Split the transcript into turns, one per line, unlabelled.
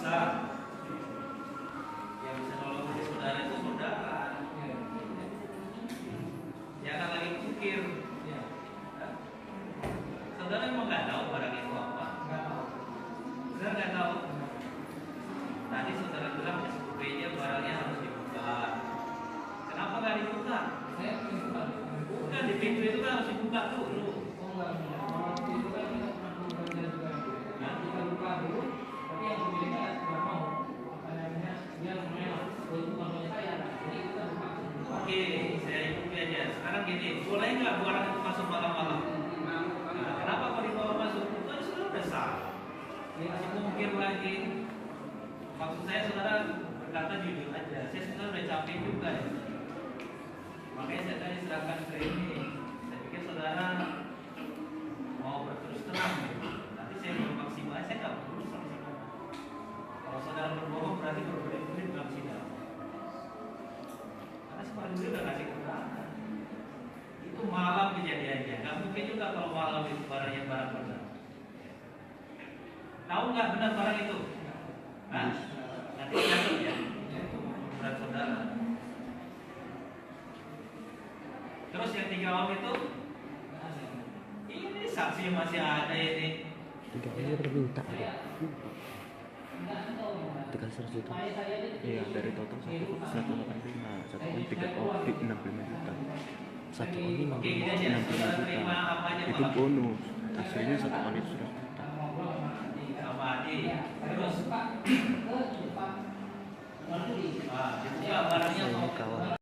memaksa. Yang bisa nolong saudara itu saudara. Jangan lagi pikir. Saudara emang nggak tahu barang itu apa? Saudara nggak tahu. Tadi saudara bilang SUV-nya barangnya harus dibuka. Kenapa nggak dibuka? Bukan di pintu itu kan harus dibuka dulu. Oke, saya ikuti aja. Sekarang gini, boleh nggak barang itu masuk malam-malam? Nah, kenapa kalau dibawa masuk? Itu sudah besar. Masih mungkin lagi. Maksud saya saudara berkata jujur aja. Saya sebenarnya udah capek juga ya. Makanya saya tadi serahkan ke ini. Saya pikir saudara mau berterus terang gitu. Nanti saya bermaksimal. Saya nggak perlu sama saudara. Kalau saudara berbohong berarti berbelit-belit dalam sidang. Karena separuh dulu udah kasih keterangan. Itu malam kejadiannya. Nggak mungkin juga kalau malam itu barangnya barang benar. Tahu nggak benar barang itu? Nah, nanti jatuh ya. Berat saudara. Terus yang 3 om itu, ini saksi masih ada ini.
3 om itu minta. 300 juta. Iya, dari total 185, 1 om 3 om 65 juta. 1 om ini 65 juta. Itu bonus. Hasilnya 1 om itu sudah
sama Adi. Terus dibuka barangnya
ini kawan